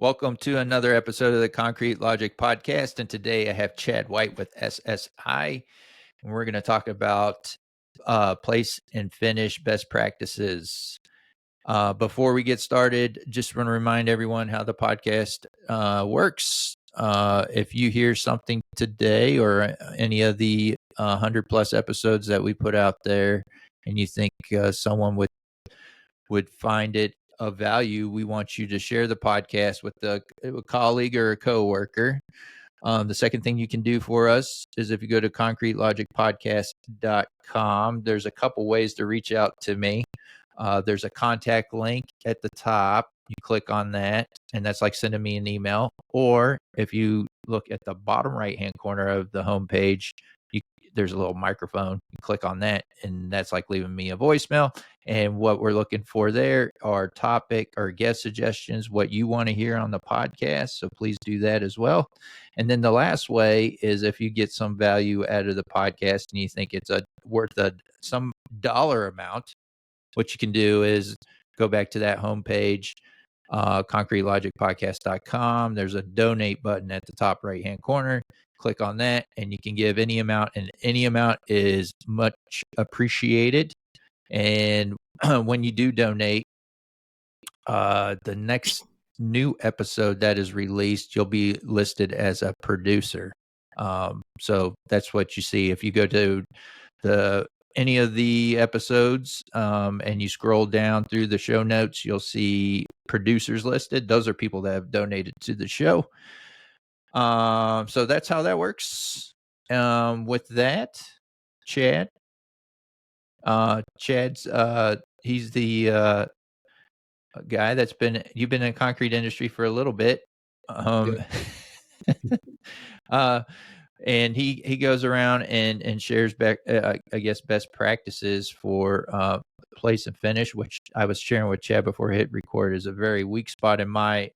Welcome to another episode of the Concrete Logic Podcast. And today I have Chad White with SSI, and we're going to talk about place and finish best practices. Before we get started, just want to remind everyone how the podcast works. If you hear something today or any of the 100 plus episodes that we put out there, and you think someone would find it of value, we want you to share the podcast with a colleague or a coworker. The second thing you can do for us is if you go to concretelogicpodcast.com, there's a couple ways to reach out to me. There's a contact link at the top. You click on that, and that's like sending me an email. Or if you look at the bottom right-hand corner of the homepage, there's a little microphone. You click on that, and that's like leaving me a voicemail. And what we're looking for there are topic or guest suggestions, what you want to hear on the podcast. So please do that as well. And then the last way is if you get some value out of the podcast and you think it's worth some dollar amount, what you can do is go back to that homepage, concretelogicpodcast.com. There's a donate button at the top right-hand corner. Click on that, and you can give any amount, and any amount is much appreciated. And when you do donate, the next new episode that is released, you'll be listed as a producer. So that's what you see. If you go to any of the episodes and you scroll down through the show notes, you'll see producers listed. Those are people that have donated to the show. So that's how that works. With that, Chad's he's the guy you've been in the concrete industry for a little bit. And he goes around and shares back, I guess, best practices for place and finish, which I was sharing with Chad before I hit record, is a very weak spot in my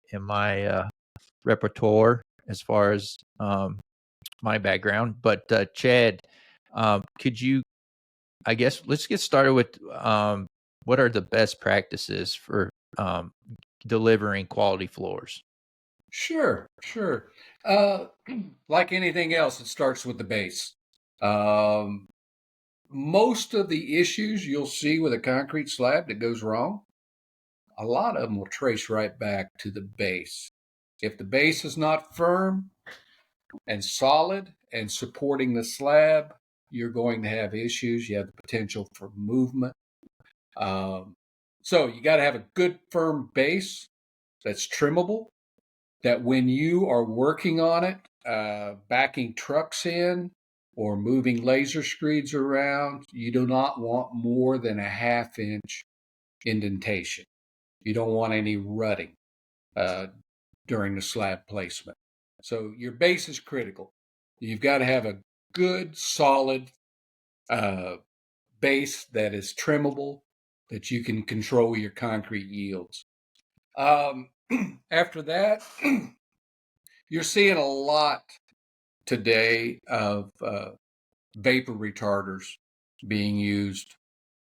repertoire as far as my background. But Chad, could you, I guess, let's get started with what are the best practices for delivering quality floors? Sure. Like anything else, it starts with the base. Most of the issues you'll see with a concrete slab that goes wrong, a lot of them will trace right back to the base. If the base is not firm and solid and supporting the slab, you're going to have issues. You have the potential for movement. So you got to have a good firm base that's trimmable, that when you are working on it, backing trucks in or moving laser screeds around, you do not want more than a half-inch indentation. You don't want any rutting during the slab placement. So your base is critical. You've got to have a good, solid base that is trimmable, that you can control your concrete yields. After that, you're seeing a lot today of vapor retarders being used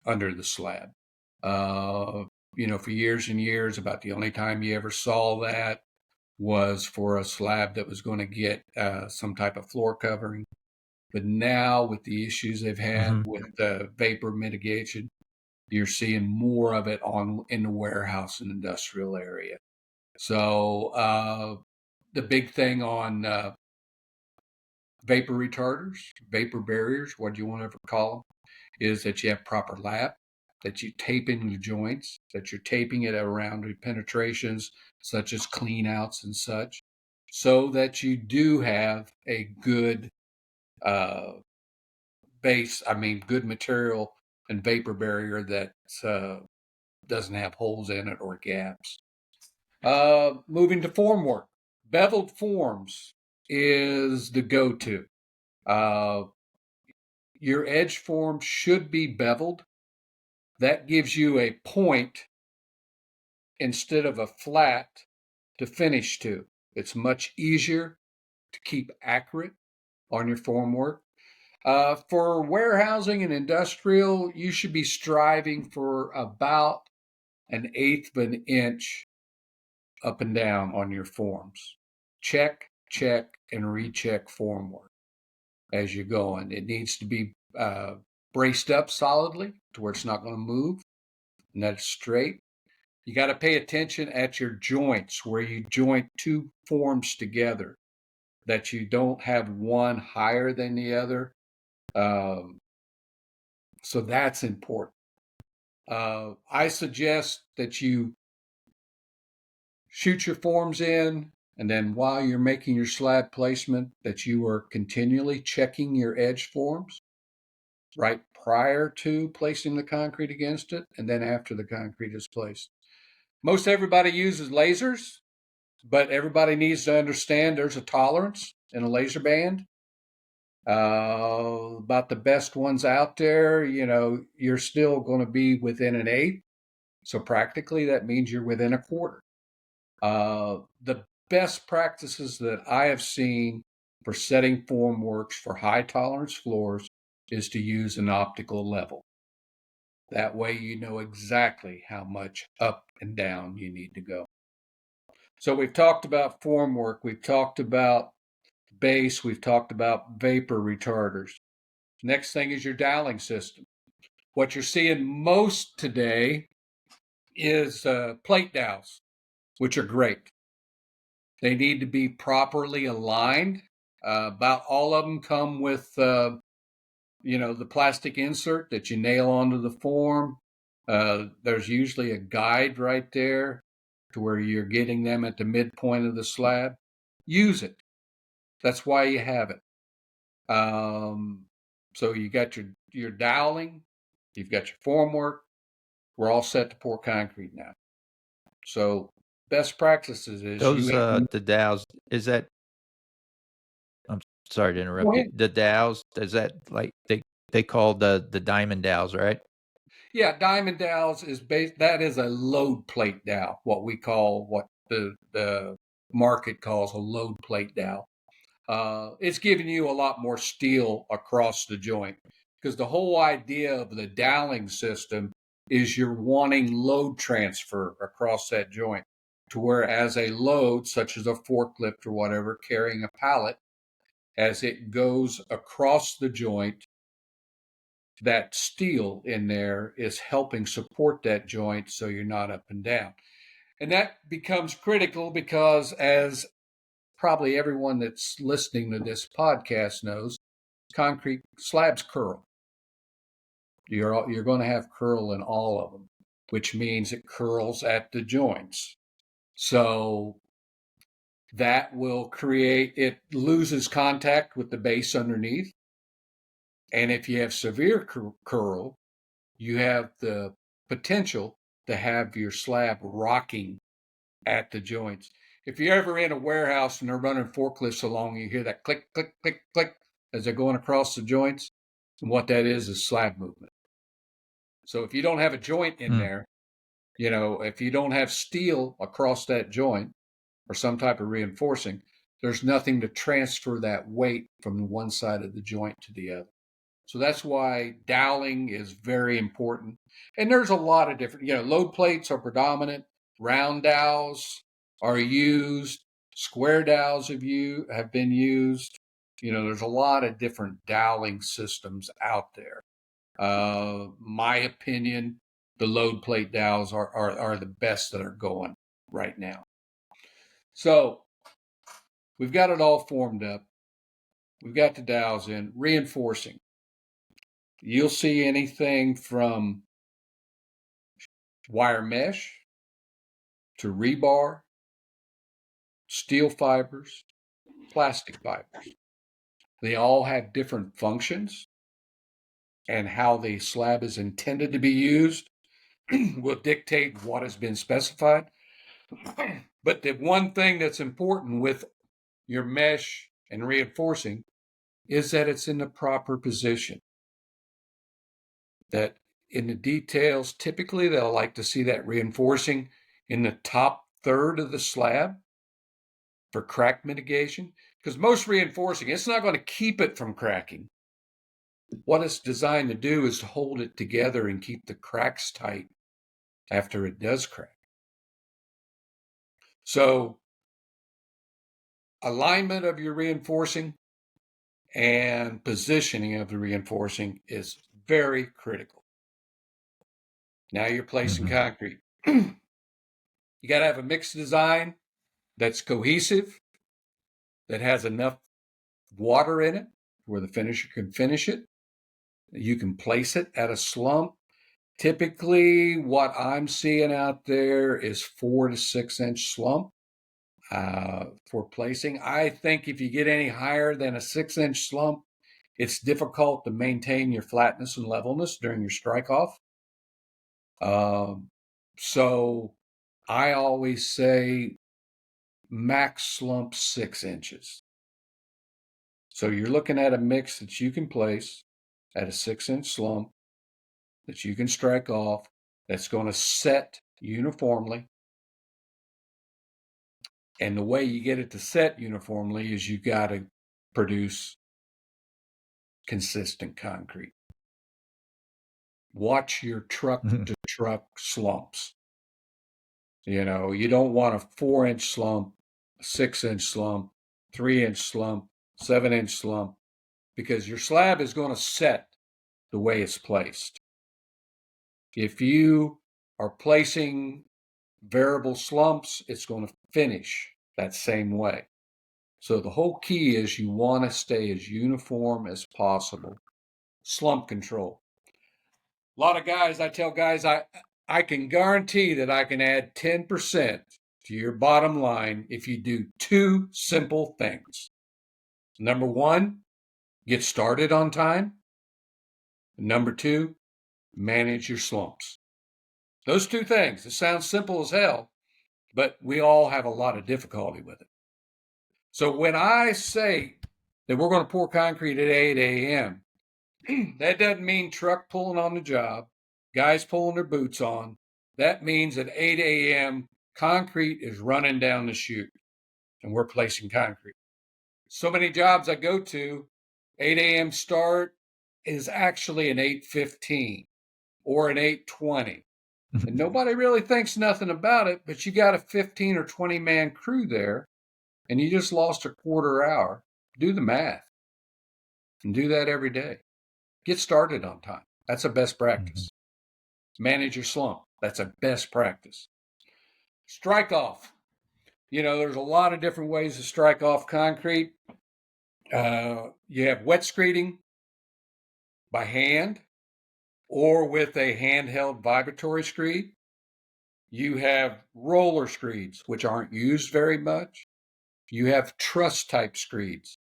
under the slab. For years and years, about the only time you ever saw that was for a slab that was going to get some type of floor covering. But now, with the issues they've had with vapor mitigation, you're seeing more of it in the warehouse and industrial area. So the big thing on vapor retarders, vapor barriers, what do you want to ever call them, is that you have proper lap, that you tape in the joints, that you're taping it around the penetrations, such as clean outs and such, so that you do have a good good material and vapor barrier that doesn't have holes in it or gaps. Moving to formwork, beveled forms is the go-to. Your edge form should be beveled. That gives you a point instead of a flat to finish to. It's much easier to keep accurate on your formwork. For warehousing and industrial, you should be striving for about 1/8 of an inch up and down on your forms. Check, and recheck formwork as you're going. It needs to be braced up solidly to where it's not going to move, and that's straight. You got to pay attention at your joints where you joint two forms together, that you don't have one higher than the other. So that's important. I suggest that you shoot your forms in, and then while you're making your slab placement, that you are continually checking your edge forms right prior to placing the concrete against it, and then after the concrete is placed. Most everybody uses lasers, but everybody needs to understand there's a tolerance in a laser band. About the best ones out there, you're still going to be within an eighth. So practically that means you're within a quarter. The best practices that I have seen for setting formworks for high tolerance floors is to use an optical level. That way you know exactly how much up and down you need to go. So we've talked about formwork, we've talked about base, we've talked about vapor retarders. Next thing is your doweling system. What you're seeing most today is plate dowels, which are great. They need to be properly aligned. About all of them come with, the plastic insert that you nail onto the form. There's usually a guide right there to where you're getting them at the midpoint of the slab. Use it. That's why you have it. So you got your doweling, you've got your formwork. We're all set to pour concrete now. So best practices is those the dowels. Is that? I'm sorry to interrupt you. The dowels, is that like they call the diamond dowels, right? Yeah, diamond dowels that is a load plate dowel, what the market calls a load plate dowel. It's giving you a lot more steel across the joint, because the whole idea of the doweling system is you're wanting load transfer across that joint, to where as a load, such as a forklift or whatever, carrying a pallet, as it goes across the joint, that steel in there is helping support that joint so you're not up and down. And that becomes critical because, as probably everyone that's listening to this podcast knows, concrete slabs curl. You're going to have curl in all of them, which means it curls at the joints. So that will it loses contact with the base underneath. And if you have severe curl, you have the potential to have your slab rocking at the joints. If you're ever in a warehouse and they're running forklifts along, you hear that click, click, click, click as they're going across the joints. And what that is slab movement. So if you don't have a joint in there, if you don't have steel across that joint or some type of reinforcing, there's nothing to transfer that weight from one side of the joint to the other. So that's why doweling is very important. And there's a lot of different, load plates are predominant. Round dowels are used. Square dowels have been used. There's a lot of different doweling systems out there. My opinion, the load plate dowels are the best that are going right now. So we've got it all formed up. We've got the dowels in. Reinforcing. You'll see anything from wire mesh to rebar, steel fibers, plastic fibers. They all have different functions, and how the slab is intended to be used will dictate what has been specified. But the one thing that's important with your mesh and reinforcing is that it's in the proper position. That in the details, typically they'll like to see that reinforcing in the top third of the slab for crack mitigation, because most reinforcing, it's not going to keep it from cracking. What it's designed to do is to hold it together and keep the cracks tight after it does crack. So alignment of your reinforcing and positioning of the reinforcing is very critical. Now you're placing concrete. You got to have a mixed design that's cohesive, that has enough water in it where the finisher can finish it. You can place it at a slump. Typically, what I'm seeing out there is 4 to 6 inch slump for placing. I think if you get any higher than a 6 inch slump, it's difficult to maintain your flatness and levelness during your strike off. So I always say max slump 6 inches. So you're looking at a mix that you can place at a 6 inch slump that you can strike off, that's going to set uniformly. And the way you get it to set uniformly is you got to produce consistent concrete. Watch your truck to truck slumps. You know, you don't want a 4 inch slump, a 6 inch slump, 3 inch slump, 7 inch slump, because your slab is going to set the way it's placed. If you are placing variable slumps, it's going to finish that same way. So the whole key is you want to stay as uniform as possible. Slump control. A lot of guys, I tell guys, I can guarantee that I can add 10% to your bottom line if you do 2 simple things. Number 1, get started on time. Number 2, manage your slumps. Those 2 things, it sounds simple as hell, but we all have a lot of difficulty with it. So when I say that we're going to pour concrete at 8 a.m., that doesn't mean truck pulling on the job, guys pulling their boots on. That means at 8 a.m., concrete is running down the chute and we're placing concrete. So many jobs I go to, 8 a.m. start is actually an 8:15 or an 8:20. And nobody really thinks nothing about it, but you got a 15 or 20 man crew there and you just lost a quarter hour. Do the math and do that every day. Get started on time. That's a best practice. Manage your slump. That's a best practice. Strike off. You know, there's a lot of different ways to strike off concrete. You have wet screeding by hand or with a handheld vibratory screed. You have roller screeds, which aren't used very much. You have truss type screeds,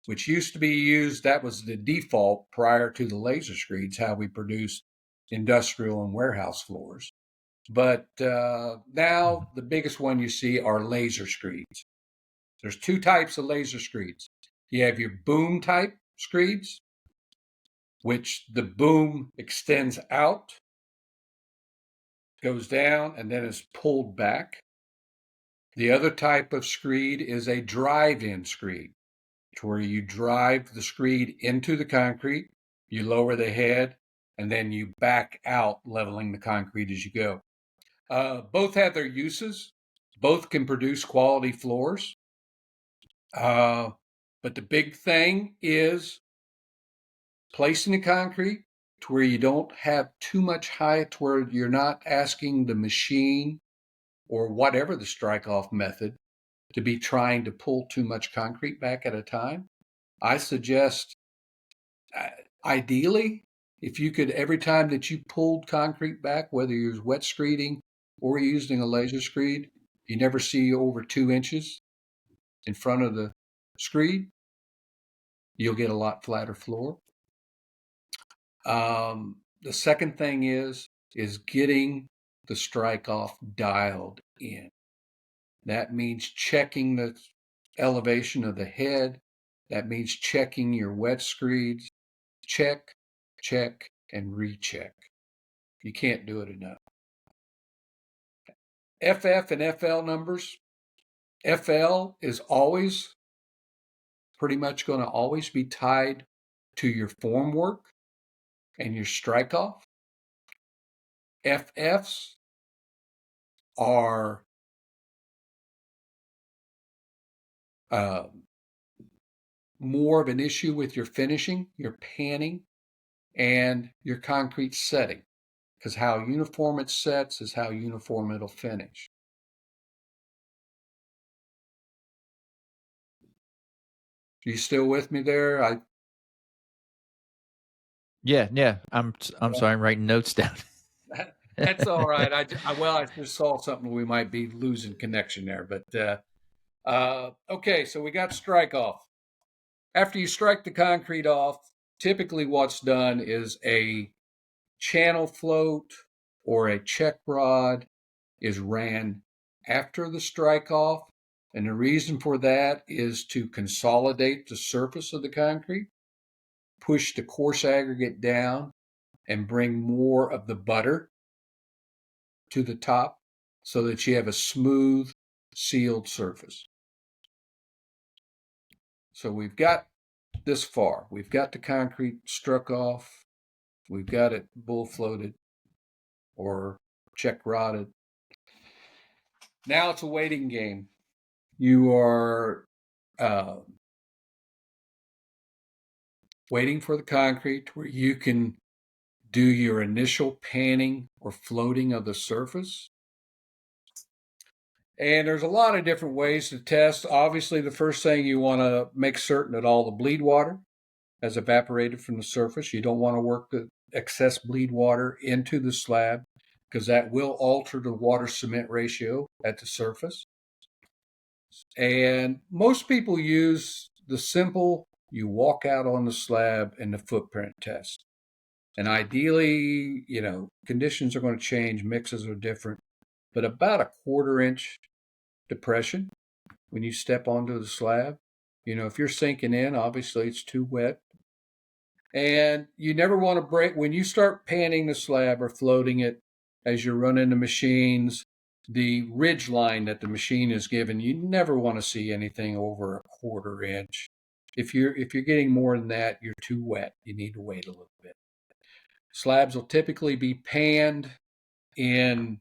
which used to be used. That was the default prior to the laser screeds, how we produced industrial and warehouse floors. But now the biggest one you see are laser screeds. There's 2 types of laser screeds. You have your boom type screeds, which the boom extends out, goes down, and then is pulled back. The other type of screed is a drive-in screed, where you drive the screed into the concrete, you lower the head, and then you back out, leveling the concrete as you go. Both have their uses. Both can produce quality floors. But the big thing is placing the concrete to where you don't have too much height, where you're not asking the machine or whatever the strike-off method to be trying to pull too much concrete back at a time. I suggest, ideally, if you could, every time that you pulled concrete back, whether you use wet screeding or using a laser screed, you never see over 2 inches in front of the screed. You'll get a lot flatter floor. The second thing is getting the strike off dialed in. That means checking the elevation of the head. That means checking your wet screeds. Check, check, and recheck. You can't do it enough. FF and FL numbers. FL is always pretty much going to always be tied to your form work and your strike off. FFs are more of an issue with your finishing, your panning, and your concrete setting, because how uniform it sets is how uniform it'll finish. Are you still with me there? Yeah. I'm sorry. I'm writing notes down. That's all right. I just saw something we might be losing connection there, but okay. So we got strike off. After you strike the concrete off, typically what's done is a channel float or a check rod is ran after the strike off. And the reason for that is to consolidate the surface of the concrete, push the coarse aggregate down, and bring more of the butter to the top so that you have a smooth, sealed surface. So we've got this far. We've got the concrete struck off. We've got it bull floated or check rodded. Now it's a waiting game. You are waiting for the concrete where you can do your initial panning or floating of the surface. And there's a lot of different ways to test. Obviously, the first thing you want to make certain that all the bleed water has evaporated from the surface. You don't want to work the excess bleed water into the slab because that will alter the water cement ratio at the surface. And most people use the simple, you walk out on the slab and the footprint test. And ideally, conditions are going to change, mixes are different, but about a 1/4 inch depression when you step onto the slab. If you're sinking in, obviously it's too wet. And you never want to break, when you start panning the slab or floating it as you're running the machines, the ridge line that the machine is given, you never want to see anything over a 1/4 inch. If you're getting more than that, you're too wet. You need to wait a little bit. Slabs will typically be panned in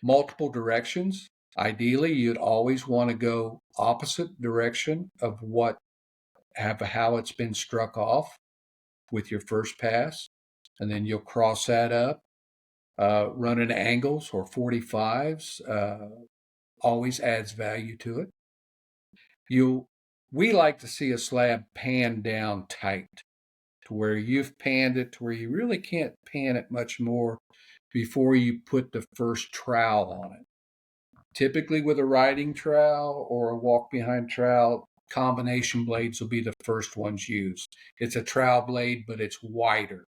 multiple directions. Ideally, you'd always want to go opposite direction of how it's been struck off with your first pass, and then you'll cross that up. Running angles or 45s always adds value to it. We like to see a slab panned down tight to where you've panned it to where you really can't pan it much more before you put the first trowel on it. Typically with a riding trowel or a walk behind trowel, combination blades will be the first ones used. It's a trowel blade, but it's wider.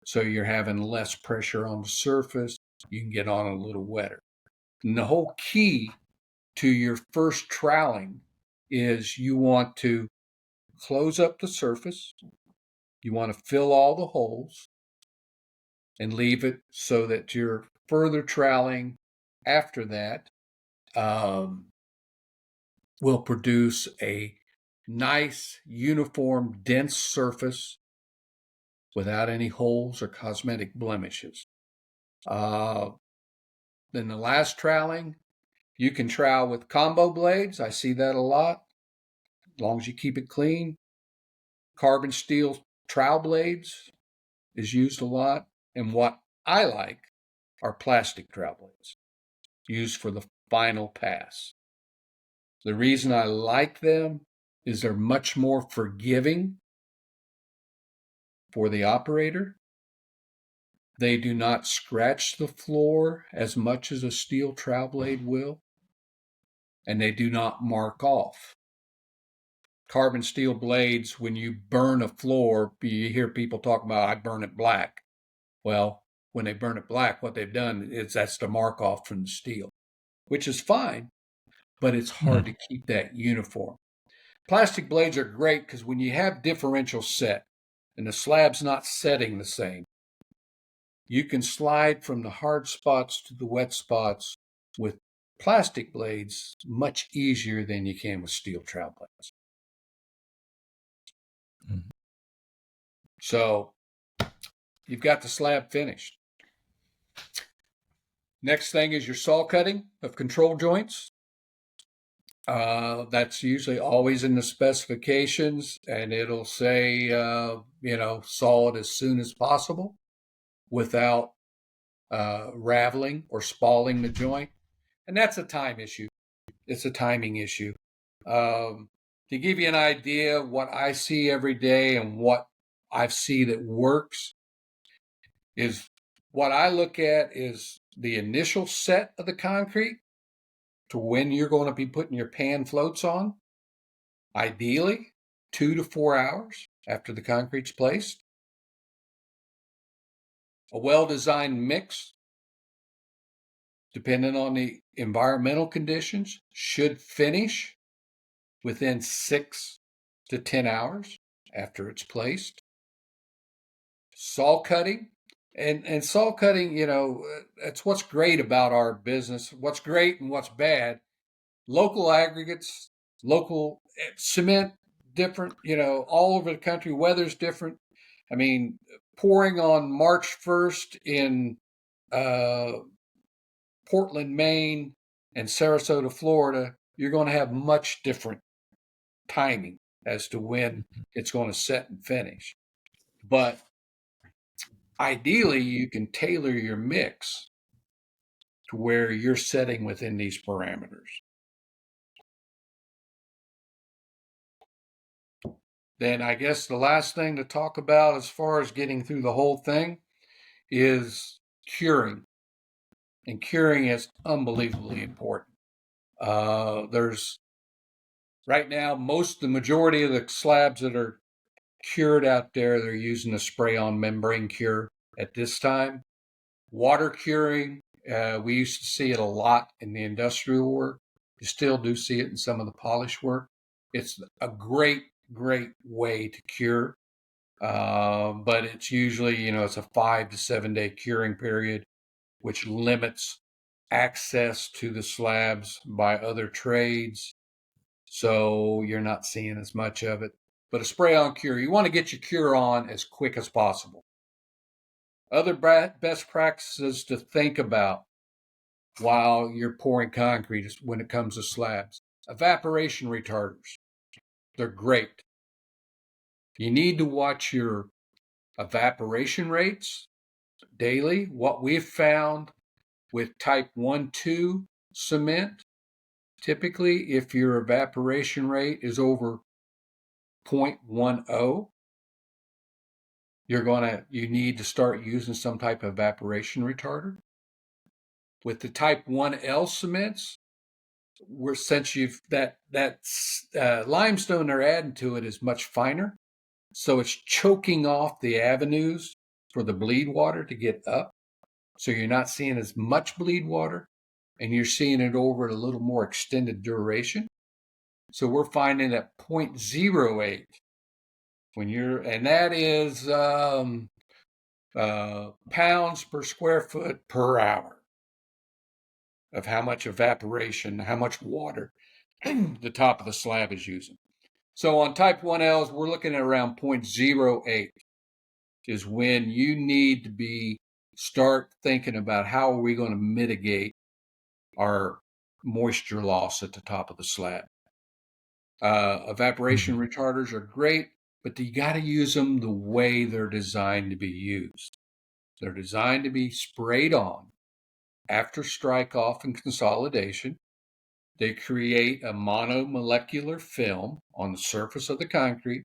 So you're having less pressure on the surface. You can get on a little wetter. And the whole key to your first troweling is you want to close up the surface. You want to fill all the holes and leave it so that your further troweling after that will produce a nice, uniform, dense surface without any holes or cosmetic blemishes. Then the last troweling, you can trowel with combo blades. I see that a lot, as long as you keep it clean. Carbon steel trowel blades is used a lot. And what I like are plastic trowel blades used for the final pass. The reason I like them is they're much more forgiving for the operator. They do not scratch the floor as much as a steel trowel blade will, and they do not mark off. Carbon steel blades, when you burn a floor, you hear people talk about, I burn it black. Well, when they burn it black, what they've done is that's the mark off from the steel, which is fine, but it's hard to keep that uniform. Plastic blades are great because when you have differential set and the slab's not setting the same, you can slide from the hard spots to the wet spots with plastic blades much easier than you can with steel trowel blades. Mm-hmm. So you've got the slab finished. Next thing is your saw cutting of control joints. That's usually always in the specifications, and it'll say, solid as soon as possible without raveling or spalling the joint. And that's a time issue. It's a timing issue. To give you an idea of what I see every day and what I see that works is what I look at is the initial set of the concrete to when you're going to be putting your pan floats on, ideally 2 to 4 hours after the concrete's placed. A well-designed mix, depending on the environmental conditions, should finish within 6 to 10 hours after it's placed. Saw cutting, and saw cutting, that's what's great about our business. What's great and what's bad. Local aggregates, local cement, different, all over the country. Weather's different. I mean, pouring on March 1st in Portland, Maine, and Sarasota, Florida, you're going to have much different timing as to when it's going to set and finish. But ideally, you can tailor your mix to where you're setting within these parameters. Then I guess the last thing to talk about as far as getting through the whole thing is curing. And curing is unbelievably important. There's right now, the majority of the slabs that are cured out there, they're using a spray-on membrane cure at this time. Water curing, we used to see it a lot in the industrial work. You still do see it in some of the polish work. It's a great way to cure. But it's usually, it's a 5 to 7 day curing period, which limits access to the slabs by other trades. So you're not seeing as much of it. But a spray-on cure, you want to get your cure on as quick as possible. Other best practices to think about while you're pouring concrete when it comes to slabs. Evaporation retarders. They're great. You need to watch your evaporation rates daily. What we've found with type 1-2 cement, typically if your evaporation rate is over 0.10, you need to start using some type of evaporation retarder. With the type 1L cements, since limestone they're adding to it is much finer, so it's choking off the avenues for the bleed water to get up. So you're not seeing as much bleed water, and you're seeing it over a little more extended duration. So we're finding that 0.08 and that is pounds per square foot per hour of how much evaporation, how much water the top of the slab is using. So on type 1Ls, we're looking at around 0.08 is when you need to start thinking about how are we going to mitigate our moisture loss at the top of the slab. Evaporation retarders are great, but you got to use them the way they're designed to be used. They're designed to be sprayed on after strike off and consolidation. They create a monomolecular film on the surface of the concrete,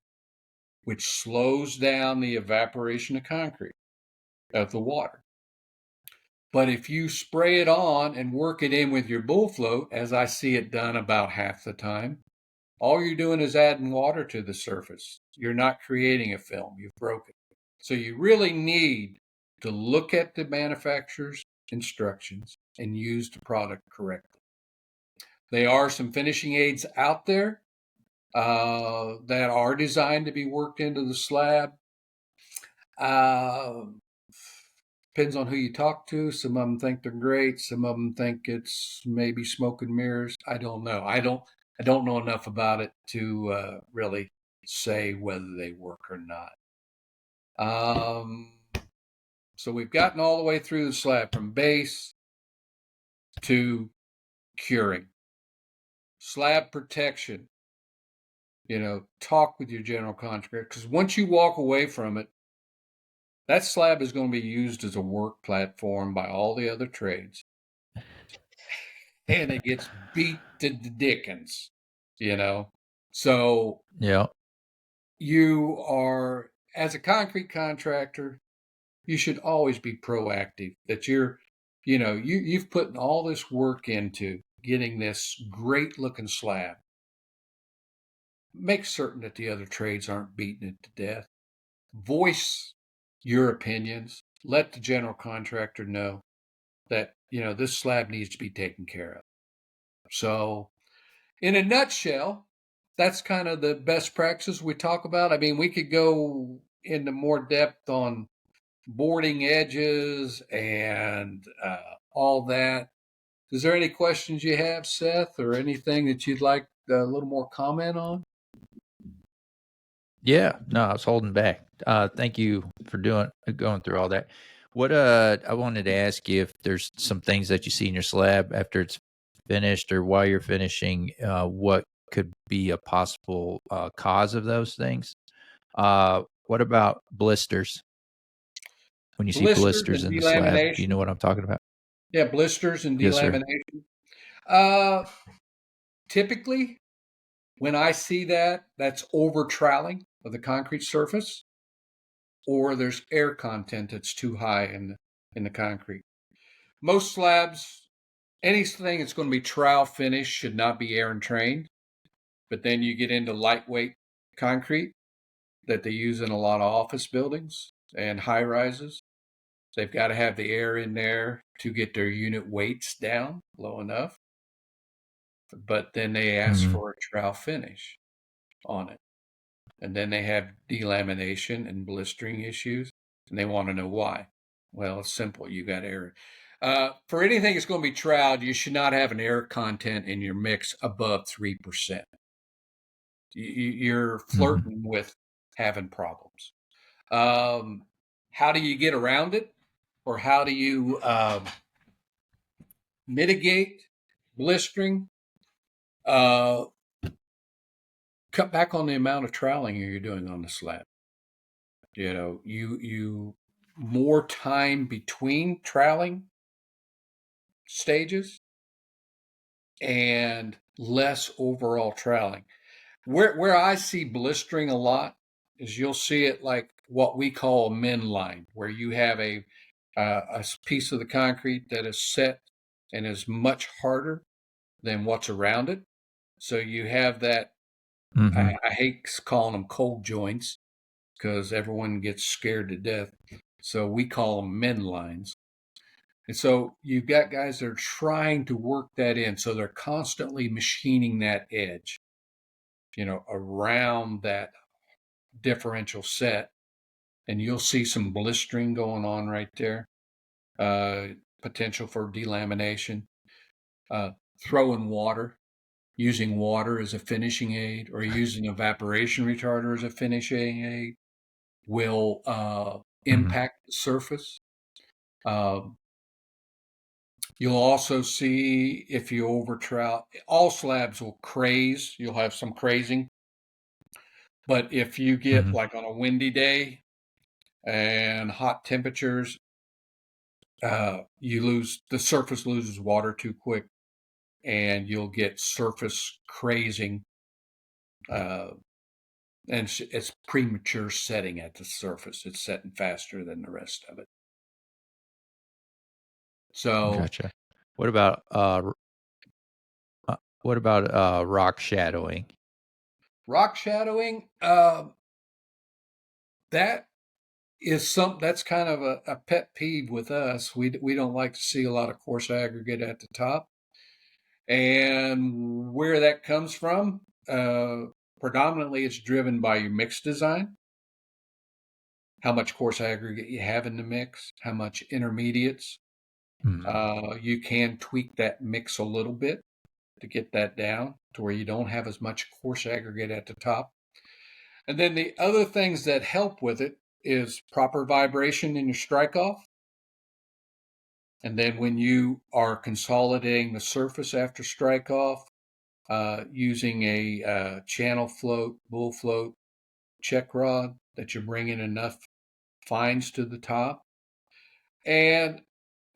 which slows down the evaporation of the water. But if you spray it on and work it in with your bull float, as I see it done about half the time, all you're doing is adding water to the surface. You're not creating a film. You've broken it. So you really need to look at the manufacturer's instructions and use the product correctly. There are some finishing aids out there that are designed to be worked into the slab. Depends on who you talk to. Some of them think they're great. Some of them think it's maybe smoke and mirrors. I don't know. I don't know enough about it to really say whether they work or not. So we've gotten all the way through the slab from base to curing. slab protection. Talk with your general contractor, because once you walk away from it, that slab is going to be used as a work platform by all the other trades. And it gets beat to the dickens, So Yeah. you are, as a concrete contractor, you should always be proactive, that you've put all this work into getting this great looking slab. Make certain that the other trades aren't beating it to death. Voice your opinions. Let the general contractor know that, this slab needs to be taken care of. So, in a nutshell, that's kind of the best practices we talk about. I mean, we could go into more depth on boarding edges and all that. Is there any questions you have, Seth, or anything that you'd like a little more comment on? Yeah, no, I was holding back. Thank you for going through all that. What I wanted to ask you if there's some things that you see in your slab after it's finished or while you're finishing, what could be a possible cause of those things? What about blisters? When you see Blisters blisters and in the slab, do you know delamination. what I'm talking about? Yeah, blisters and Yes, sir. delamination. Uh, Typically, when I see that, that's over troweling of the concrete surface, or there's air content that's too high in the concrete. Most slabs, anything that's going to be trowel finished should not be air entrained. But then you get into lightweight concrete that they use in a lot of office buildings and high rises. They've got to have the air in there to get their unit weights down low enough. But then they ask Mm-hmm. for a trowel finish on it. And then they have delamination and blistering issues, and they want to know why. Well, it's simple. You got air. For anything that's going to be troweled, you should not have an air content in your mix above 3%. You're Mm-hmm. flirting with having problems. How do you get around it? Or how do you mitigate blistering? Cut back on the amount of troweling you're doing on the slab. You more time between troweling stages and less overall troweling. Where I see blistering a lot is you'll see it like what we call a min line, where you have a piece of the concrete that is set and is much harder than what's around it. So you have that. Mm-hmm. I hate calling them cold joints because everyone gets scared to death. So we call them min lines. And so you've got guys that are trying to work that in. So they're constantly machining that edge, around that differential set. And you'll see some blistering going on right there. Potential for delamination. Throwing water, using water as a finishing aid, or using evaporation retarder as a finishing aid will Mm-hmm. impact the surface. You'll also see, if you over trout, all slabs will craze. You'll have some crazing. But if you get Mm-hmm. like on a windy day and hot temperatures, the surface loses water too quick, and you'll get surface crazing. And it's premature setting at the surface. It's setting faster than the rest of it. So Gotcha. What about rock shadowing? rock shadowing, that is that's kind of a pet peeve with us. We don't like to see a lot of coarse aggregate at the top, and where that comes from, predominantly it's driven by your mix design, how much coarse aggregate you have in the mix, how much intermediates. Mm-hmm. You can tweak that mix a little bit to get that down to where you don't have as much coarse aggregate at the top. And then the other things that help with it is proper vibration in your strike off. And then when you are consolidating the surface after strike off, using a channel float, bull float, check rod that you're bringing enough fines to the top. And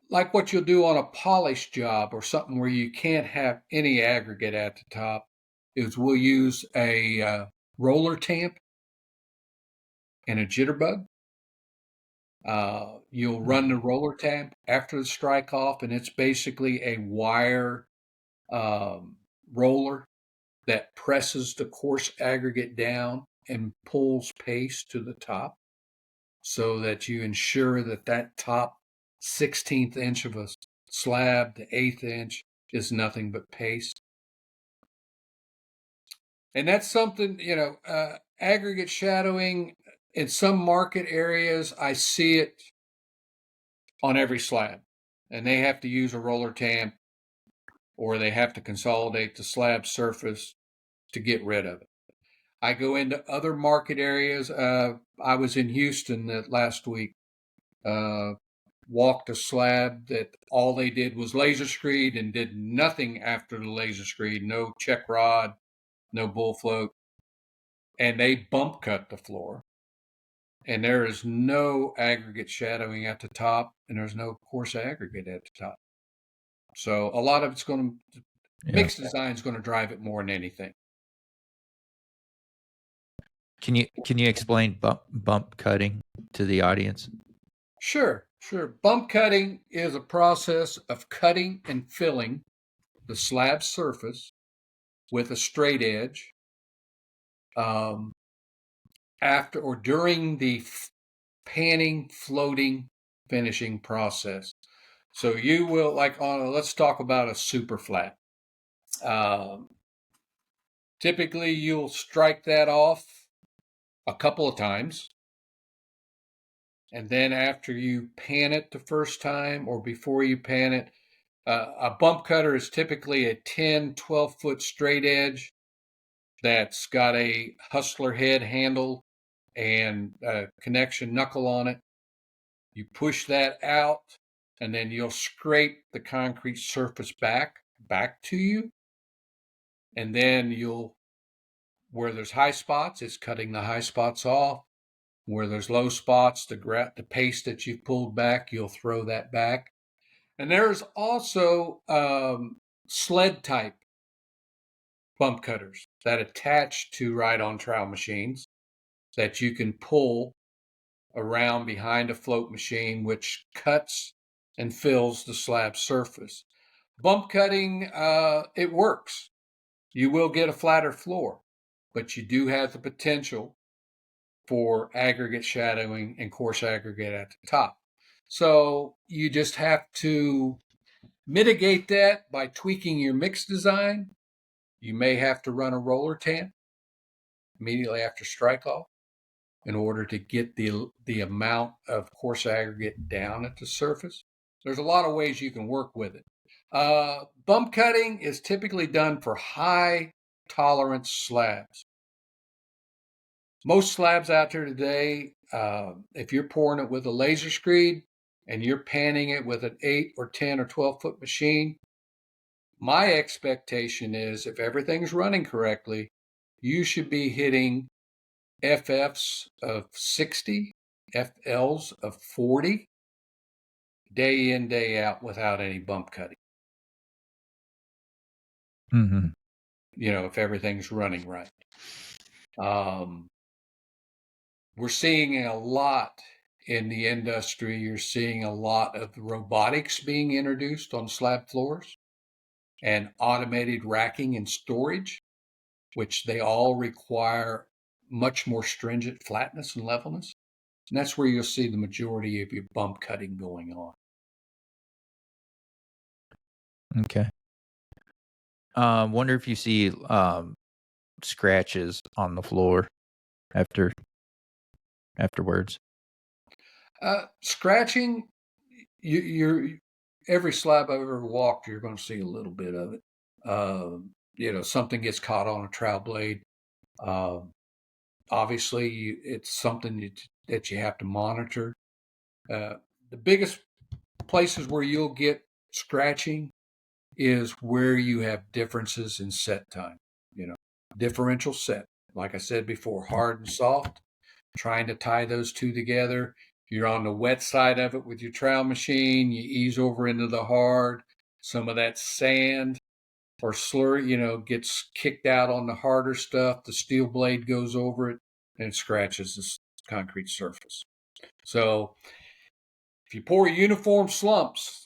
like what you'll do on a polish job or something where you can't have any aggregate at the top, is we'll use a roller tamp and a jitterbug. You'll run the roller tamp after the strike off, and it's basically a wire roller that presses the coarse aggregate down and pulls paste to the top, so that you ensure that that top 16th inch of a slab, the 1/8 inch, is nothing but paste. And that's something, aggregate shadowing in some market areas, I see it on every slab. And they have to use a roller tamp or they have to consolidate the slab surface to get rid of it. I go into other market areas. I was in Houston last week. Walked a slab that all they did was laser screed and did nothing after the laser screed. No check rod, no bull float. And they bump cut the floor. And there is no aggregate shadowing at the top, and there's no coarse aggregate at the top. So a lot of it's going to, mixed design is going to drive it more than anything. Can you explain bump cutting to the audience? Sure. Bump cutting is a process of cutting and filling the slab surface with a straight edge after or during the panning, floating, finishing process. So you will, let's talk about a super flat. Typically, you'll strike that off a couple of times. And then after you pan it the first time or before you pan it, a bump cutter is typically a 10, 12-foot straight edge that's got a hustler head handle and a connection knuckle on it. You push that out, and then you'll scrape the concrete surface back to you. And then where there's high spots, it's cutting the high spots off. Where there's low spots, the paste that you've pulled back, you'll throw that back. And there's also sled type bump cutters that attach to ride-on trowel machines that you can pull around behind a float machine, which cuts and fills the slab surface. Bump cutting, it works. You will get a flatter floor, but you do have the potential for aggregate shadowing and coarse aggregate at the top. So you just have to mitigate that by tweaking your mix design. You may have to run a roller tamp immediately after strike off in order to get the amount of coarse aggregate down at the surface. There's a lot of ways you can work with it. Bump cutting is typically done for high tolerance slabs. Most slabs out there today, if you're pouring it with a laser screed and you're panning it with an 8 or 10 or 12-foot machine, my expectation is if everything's running correctly, you should be hitting FFs of 60, FLs of 40, day in, day out without any bump cutting. Mm-hmm. If everything's running right. We're seeing a lot in the industry. You're seeing a lot of robotics being introduced on slab floors and automated racking and storage, which they all require much more stringent flatness and levelness. And that's where you'll see the majority of your bump cutting going on. Okay. Wonder if you see scratches on the floor afterwards. Scratching, every slab I've ever walked, you're going to see a little bit of it. Something gets caught on a trowel blade. Obviously, it's something that you have to monitor. The biggest places where you'll get scratching is where you have differences in set time. Differential set. Like I said before, hard and soft, trying to tie those two together. You're on the wet side of it with your trowel machine, you ease over into the hard. Some of that sand or slurry, gets kicked out on the harder stuff. The steel blade goes over it and it scratches the concrete surface. So if you pour uniform slumps,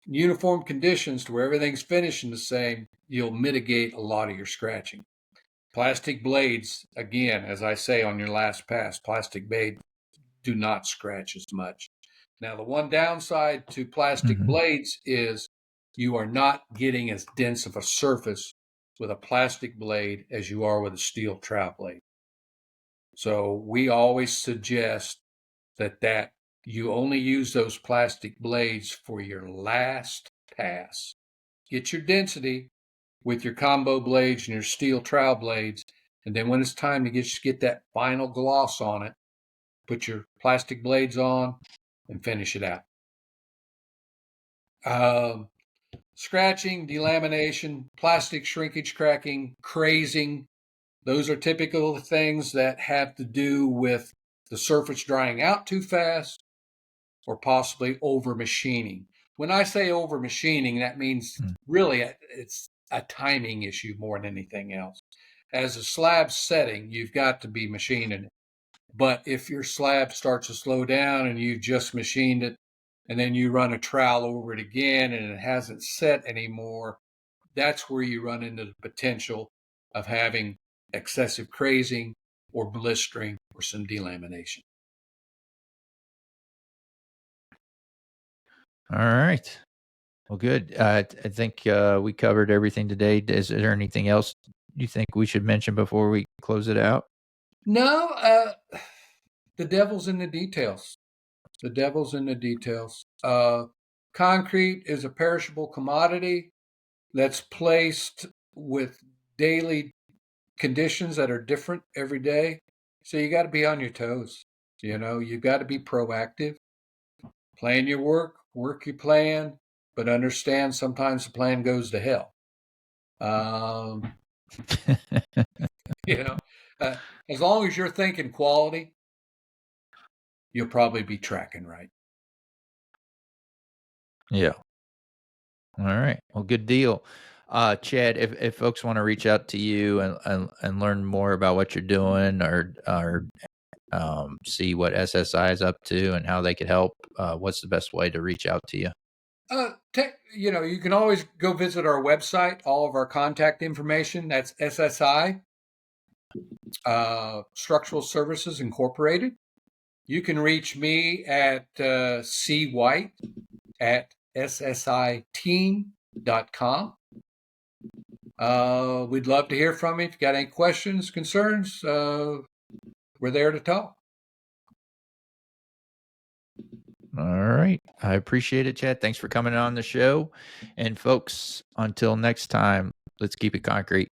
uniform conditions to where everything's finishing the same, you'll mitigate a lot of your scratching. Plastic blades, again, as I say on your last pass, plastic blades do not scratch as much. Now, the one downside to plastic blades is you are not getting as dense of a surface with a plastic blade as you are with a steel trowel blade. So we always suggest that you only use those plastic blades for your last pass. Get your density with your combo blades and your steel trowel blades, and then when it's time to get that final gloss on it, put your plastic blades on and finish it out. Scratching, delamination, plastic shrinkage cracking, crazing, those are typical things that have to do with the surface drying out too fast or possibly over machining. When I say over machining, that means really it's a timing issue more than anything else. As a slab setting, you've got to be machining it. But if your slab starts to slow down and you just machined it, and then you run a trowel over it again and it hasn't set anymore, that's where you run into the potential of having excessive crazing or blistering or some delamination. All right. Well, good. I think we covered everything today. Is there anything else you think we should mention before we close it out? No, the devil's in the details. The devil's in the details. Concrete is a perishable commodity that's placed with daily conditions that are different every day. So you got to be on your toes. You got to be proactive. Plan your work your plan, but understand sometimes the plan goes to hell. As long as you're thinking quality, you'll probably be tracking right. Yeah. All right. Well, good deal. Chad, if folks want to reach out to you and learn more about what you're doing or see what SSI is up to and how they could help, what's the best way to reach out to you? You can always go visit our website, all of our contact information. That's SSI, Structural Services Incorporated. You can reach me at cwhite at ssiteam.com. We'd love to hear from you. If you got any questions, concerns, we're there to talk. All right. I appreciate it, Chad. Thanks for coming on the show. And folks, until next time, let's keep it concrete.